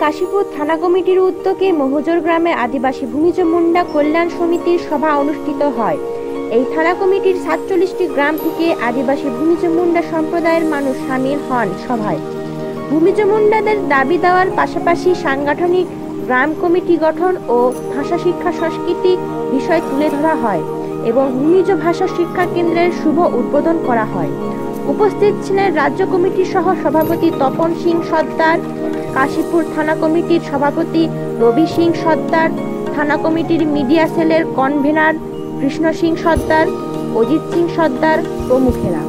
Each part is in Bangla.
কাশীপুর থানা কমিটির উদ্যোগে মহজর গ্রামে আদিবাসী ভূমিজ মুন্ডা কল্যাণ সমিতির সভা অনুষ্ঠিত হয়। এই থানা কমিটির 47টি গ্রাম থেকে আদিবাসী ভূমিজ মুন্ডা সম্প্রদায়ের মানুষ শামিল হন সভায়। ভূমিজ মুন্ডাদের দাবি দেওয়ার পাশাপাশি সাংগঠনিক গ্রাম কমিটি গঠন ও ভাষা শিক্ষা সংস্কৃতি বিষয় তুলে ধরা হয় এবং ভূমিজ ভাষা শিক্ষা কেন্দ্রের শুভ উদ্বোধন করা হয়। উপস্থিত ছিলেন রাজ্য কমিটির সহ সভাপতি তপন সিং সর্দার, কাশীপুর থানা কমিটির সভাপতি রবি সিং সর্দার, থানা কমিটির মিডিয়া সেলের কনভেনার কৃষ্ণ সিং সর্দার, অজিত সিং সর্দার প্রমুখেরা।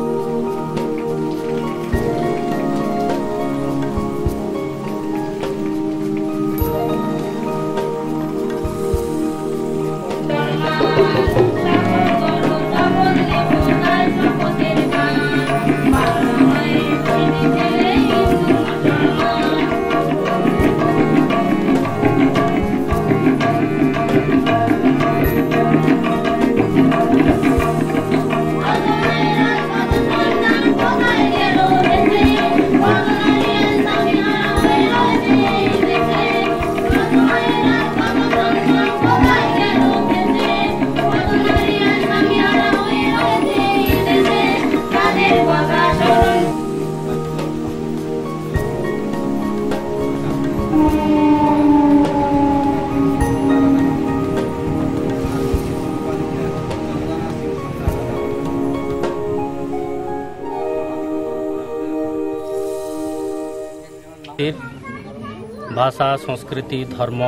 ভাষা, সংস্কৃতি, ধর্ম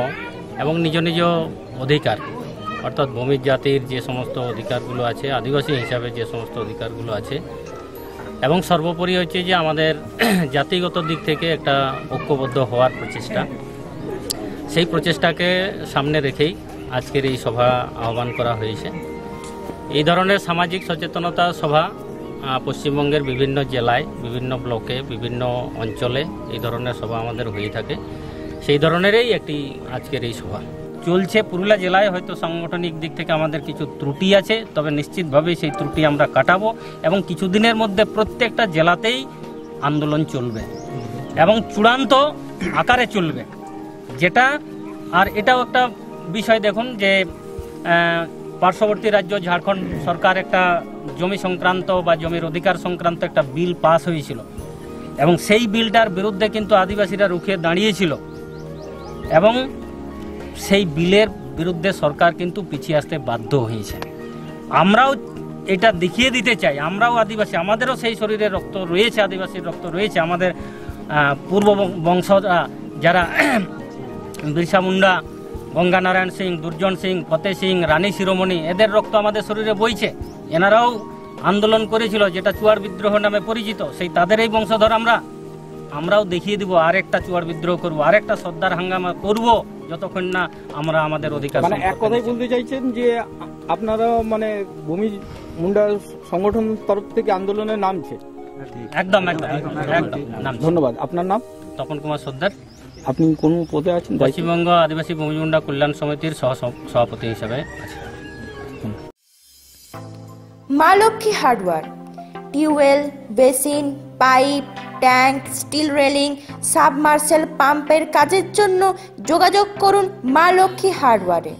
এবং নিজ নিজ অধিকার অর্থাৎ ভূমি জাতির যে সমস্ত অধিকারগুলো আছে, আদিবাসী হিসাবে যে সমস্ত অধিকারগুলো আছে এবং সর্বোপরি হচ্ছে যে আমাদের জাতিগত দিক থেকে একটা ঐক্যবদ্ধ হওয়ার প্রচেষ্টা, সেই প্রচেষ্টাকে সামনে রেখেই আজকের এই সভা আহ্বান করা হয়েছে। এই ধরনের সামাজিক সচেতনতা সভা পশ্চিমবঙ্গের বিভিন্ন জেলায়, বিভিন্ন ব্লকে, বিভিন্ন অঞ্চলে এই ধরনের সভা আমাদের হয়ে থাকে। সেই ধরনেরই একটি আজকের এই সভা চলছে। পুরুলিয়া জেলায় হয়তো সাংগঠনিক দিক থেকে আমাদের কিছু ত্রুটি আছে, তবে নিশ্চিতভাবেই সেই ত্রুটি আমরা কাটাবো এবং কিছুদিনের মধ্যে প্রত্যেকটা জেলাতেই আন্দোলন চলবে এবং চূড়ান্ত আকারে চলবে। যেটা আর এটাও একটা বিষয় দেখুন যে পার্শ্ববর্তী রাজ্য ঝাড়খণ্ড সরকার একটা জমি সংক্রান্ত বা জমির অধিকার সংক্রান্ত একটা বিল পাস হয়েছিল এবং সেই বিলটার বিরুদ্ধে কিন্তু আদিবাসীরা রুখে দাঁড়িয়েছিল এবং সেই বিলের বিরুদ্ধে সরকার কিন্তু পিছিয়ে আসতে বাধ্য হয়েছে। আমরাও এটা দেখিয়ে দিতে চাই, আমরাও আদিবাসী, আমাদেরও সেই শরীরে রক্ত রয়েছে, আদিবাসীর রক্ত রয়েছে। আমাদের পূর্ব বংশ যারা বিরসা মুন্ডা, গঙ্গা নারায়ণ সিং, দুর্জন সিং, ফতে সিং, রানী শিরোমণি, এদের রক্ত আমাদের শরীরে বইছে। এনারাও আন্দোলন করেছিল যেটা চুয়ার বিদ্রোহ নামে পরিচিত। সেই তাদেরই বংশধর আমরাও দেখিয়ে দিব, আরেকটা চুয়ার বিদ্রোহ করব, আরেকটা সর্দার হাঙ্গামা করব, যতক্ষণ না আমরা আমাদের অধিকার। মানে এক কথাই বলতে চাইছেন যে আপনারা মানে ভূমি মুন্ডা সংগঠন তরফ থেকে আন্দোলনে নামছে? একদম। ধন্যবাদ। আপনার নাম? তপন কুমার সর্দার। আপনি কোন পদে আছেন? পশ্চিমবঙ্গ আদিবাসী ভূমি মুন্ডা কল্যাণ সমিতির সভাপতি হিসেবে। Maa Lakshmi hardware, tubewell, basin, pipe, tank, steel railing, submersible পাম্পের কাজের জন্য যোগাযোগ করুন মা লক্ষ্মী হার্ডওয়্যারে।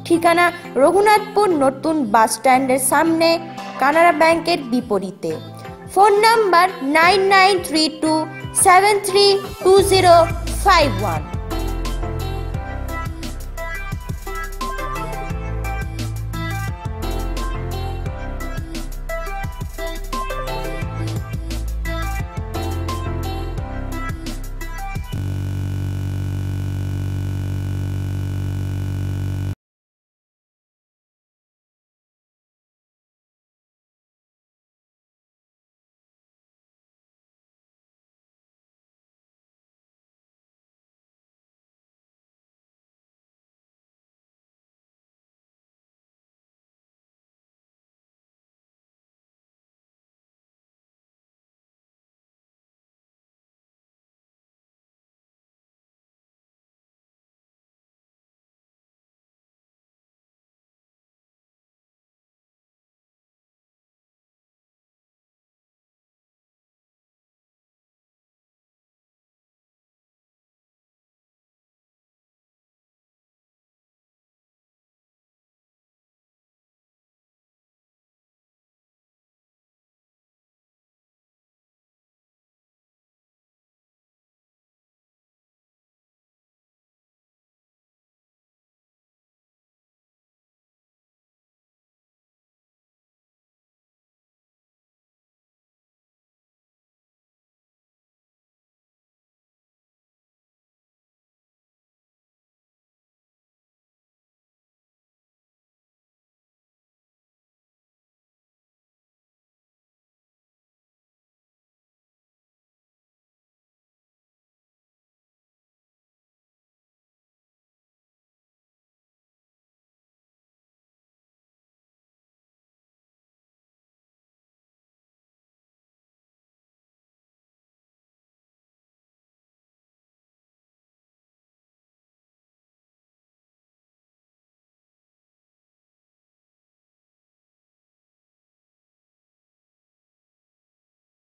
ঠিকানা রঘুনাথপুর নতুন বাস স্ট্যান্ডের সামনে, কানাড়া ব্যাংকের বিপরীতে। Phone number 9932732051।